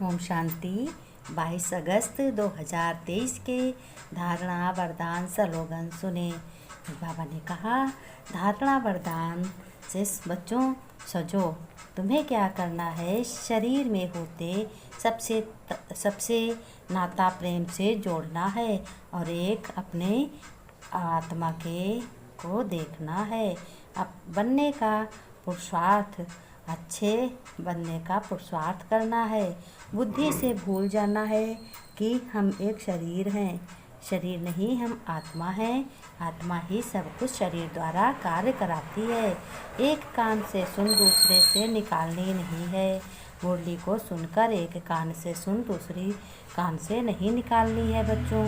ओम शांति। 22 अगस्त 2023 के धारणा वरदान स्लोगन सुने। बाबा ने कहा, धारणा वरदान से बच्चों सजो। तुम्हें क्या करना है? शरीर में होते सबसे नाता प्रेम से जोड़ना है और एक अपने आत्मा को देखना है। अब बनने का पुरुषार्थ, अच्छे बनने का पुरुषार्थ करना है। बुद्धि से भूल जाना है कि हम एक शरीर हैं। शरीर नहीं, हम आत्मा हैं। आत्मा ही सब कुछ शरीर द्वारा कार्य कराती है। एक कान से सुन दूसरे से निकालनी नहीं है। मुरली को सुनकर एक कान से सुन दूसरी कान से नहीं निकालनी है बच्चों।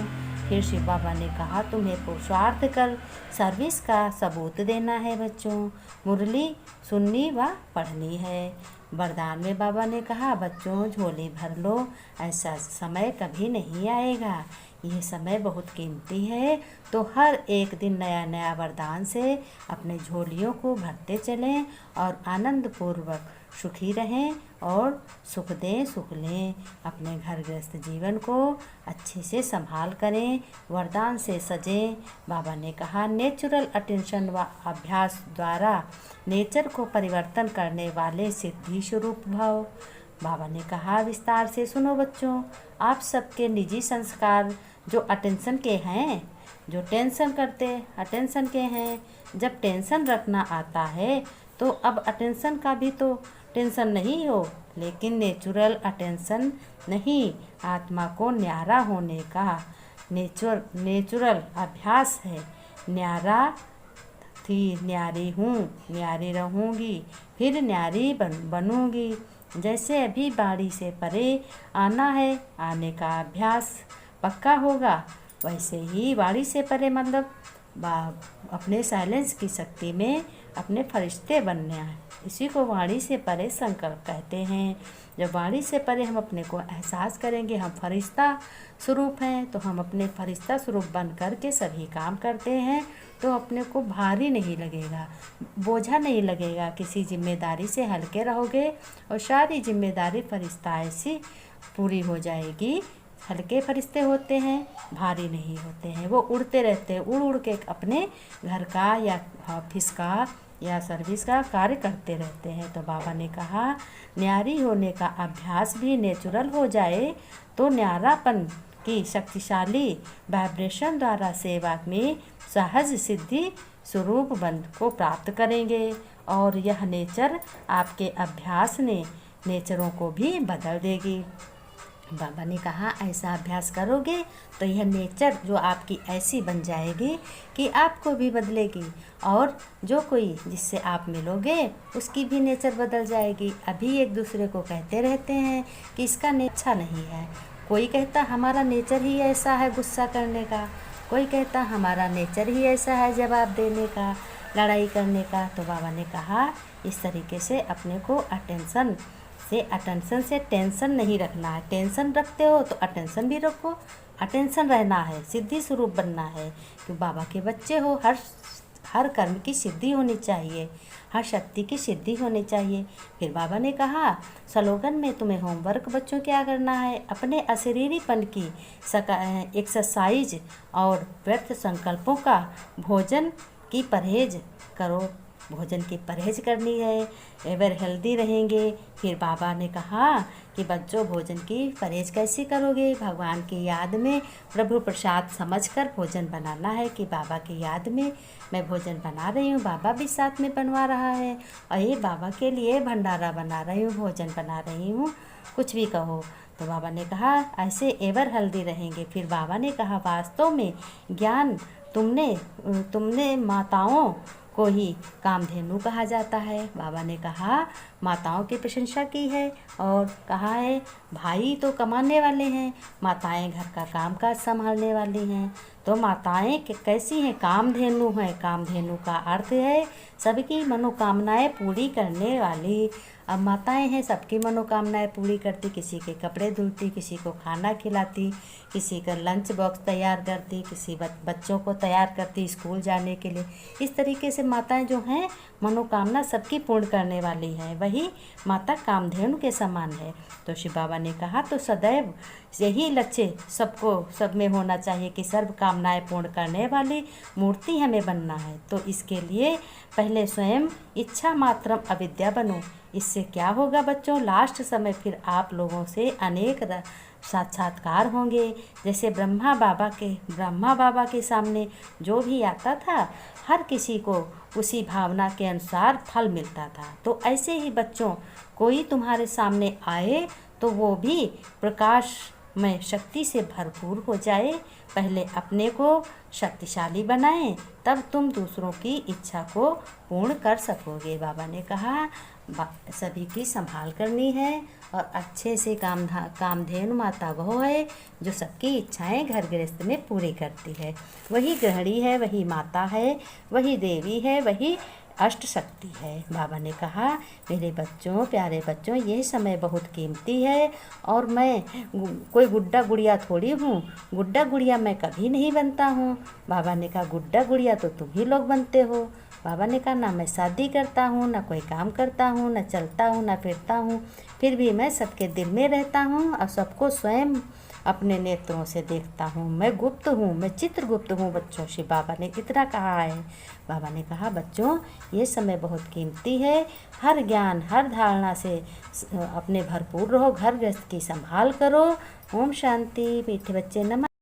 फिर शिव बाबा ने कहा, तुम्हें पुरुषार्थ कर सर्विस का सबूत देना है बच्चों। मुरली सुननी व पढ़नी है। वरदान में बाबा ने कहा, बच्चों झोली भर लो, ऐसा समय कभी नहीं आएगा। यह समय बहुत कीमती है, तो हर एक दिन नया नया वरदान से अपने झोलियों को भरते चलें और आनंद पूर्वक सुखी रहें और सुख दें, सुख लें। अपने घर गृहस्थ जीवन को अच्छे से संभाल करें, वरदान से सजें। बाबा ने कहा, नेचुरल अटेंशन व अभ्यास द्वारा नेचर को परिवर्तन करने वाले सिद्धि स्वरूप भव। बाबा ने कहा, विस्तार से सुनो बच्चों। आप सबके निजी संस्कार जो अटेंशन के हैं, जो टेंशन करते अटेंशन के हैं, जब टेंशन रखना आता है तो अब अटेंशन का भी तो टेंशन नहीं हो, लेकिन नेचुरल अटेंशन नहीं, आत्मा को न्यारा होने का नेचुरल अभ्यास है। न्यारा थी, न्यारी हूँ, न्यारी रहूँगी, फिर न्यारी बनूँगी। जैसे अभी बाड़ी से परे आना है, आने का अभ्यास पक्का होगा, वैसे ही बाड़ी से परे मतलब अपने साइलेंस की शक्ति में अपने फरिश्ते बनना है। इसी को वाणी से परे संकल्प कहते हैं। जब वाणी से परे हम अपने को एहसास करेंगे हम फरिश्ता स्वरूप हैं, तो हम अपने फरिश्ता स्वरूप बन कर के सभी काम करते हैं, तो अपने को भारी नहीं लगेगा, बोझा नहीं लगेगा। किसी जिम्मेदारी से हल्के रहोगे और सारी जिम्मेदारी फरिश्ता ऐसी पूरी हो जाएगी। हल्के फरिश्ते होते हैं, भारी नहीं होते हैं, वो उड़ते रहते हैं, उड़ उड़ के अपने घर का या ऑफिस का या सर्विस का कार्य करते रहते हैं। तो बाबा ने कहा, न्यारी होने का अभ्यास भी नेचुरल हो जाए तो न्यारापन की शक्तिशाली वाइब्रेशन द्वारा सेवा में सहज सिद्धि स्वरूप बंध को प्राप्त करेंगे। और यह नेचर आपके अभ्यास ने नेचरों को भी बदल देगी। बाबा ने कहा, ऐसा अभ्यास करोगे तो यह नेचर जो आपकी ऐसी बन जाएगी कि आपको भी बदलेगी, और जो कोई जिससे आप मिलोगे उसकी भी नेचर बदल जाएगी। अभी एक दूसरे को कहते रहते हैं कि इसका नेचर अच्छा नहीं है। कोई कहता हमारा नेचर ही ऐसा है गुस्सा करने का, कोई कहता हमारा नेचर ही ऐसा है जवाब देने का, लड़ाई करने का। तो बाबा ने कहा, इस तरीके से अपने को अटेंशन से टेंशन नहीं रखना है। टेंशन रखते हो तो अटेंशन भी रखो, अटेंशन रहना है, सिद्धि स्वरूप बनना है। कि बाबा के बच्चे हो, हर कर्म की सिद्धि होनी चाहिए, हर शक्ति की सिद्धि होनी चाहिए। फिर बाबा ने कहा, स्लोगन में तुम्हें होमवर्क बच्चों क्या करना है? अपने अशरीरीपन की एक्सरसाइज और व्यर्थ संकल्पों का भोजन की परहेज करो। भोजन की परहेज करनी है, एवर हेल्दी रहेंगे। फिर बाबा ने कहा कि बच्चों भोजन की परहेज कैसे करोगे? भगवान की याद में प्रभु प्रसाद समझकर भोजन बनाना है कि बाबा की याद में मैं भोजन बना रही हूँ, बाबा भी साथ में बनवा रहा है, और ये बाबा के लिए भंडारा बना रही हूँ, भोजन बना रही हूँ, कुछ भी कहो। तो बाबा ने कहा ऐसे एवर हेल्दी रहेंगे। फिर बाबा ने कहा, वास्तव में ज्ञान तुमने माताओं को ही कामधेनु कहा जाता है। बाबा ने कहा, माताओं की प्रशंसा की है और कहा है भाई तो कमाने वाले हैं, माताएं घर का कामकाज संभालने वाली हैं। तो माताएं कैसी हैं? कामधेनु हैं। कामधेनु का अर्थ है सबकी मनोकामनाएं पूरी करने वाली। अब माताएं हैं, सबकी मनोकामनाएं पूरी करती, किसी के कपड़े धुलती, किसी को खाना खिलाती, किसी का लंच बॉक्स तैयार करती, किसी बच्चों को तैयार करती स्कूल जाने के लिए। इस तरीके से माताएं जो हैं मनोकामना सबकी पूर्ण करने वाली है, वही माता कामधेनु के समान है। तो शिव बाबा ने कहा तो सदैव यही लक्ष्य सब में होना चाहिए कि सर्व कामनाएं पूर्ण करने वाली मूर्ति हमें बनना है। तो इसके लिए पहले स्वयं इच्छा मात्रम अविद्या बनो। इससे क्या होगा बच्चों, लास्ट समय फिर आप लोगों से अनेक साक्षात्कार होंगे। जैसे ब्रह्मा बाबा के सामने जो भी आता था, हर किसी को उसी भावना के अनुसार फल मिलता था। तो ऐसे ही बच्चों, कोई तुम्हारे सामने आए तो वो भी प्रकाश में शक्ति से भरपूर हो जाए। पहले अपने को शक्तिशाली बनाएं, तब तुम दूसरों की इच्छा को पूर्ण कर सकोगे। बाबा ने कहा सभी की संभाल करनी है और अच्छे से कामधेनु माता वो है जो सबकी इच्छाएं घर गृहस्थ में पूरी करती है। वही गृहिणी है, वही माता है, वही देवी है, वही अष्ट शक्ति है। बाबा ने कहा मेरे बच्चों, प्यारे बच्चों, यह समय बहुत कीमती है और मैं कोई गुड्डा गुड़िया थोड़ी हूँ। गुड्डा गुड़िया मैं कभी नहीं बनता हूँ। बाबा ने कहा गुड्डा गुड़िया तो तुम ही लोग बनते हो। बाबा ने कहा ना मैं शादी करता हूँ, ना कोई काम करता हूँ, ना चलता हूँ, ना फिरता हूँ, फिर भी मैं सबके दिल में रहता हूँ और सबको स्वयं अपने नेत्रों से देखता हूँ। मैं गुप्त हूँ, मैं चित्रगुप्त हूँ बच्चों। शिव बाबा ने कितना कहा है। बाबा ने कहा बच्चों ये समय बहुत कीमती है। हर ज्ञान, हर धारणा से अपने भरपूर रहो, घर गृहस्थ की संभाल करो। ओम शांति। मीठे बच्चे नमस्ते।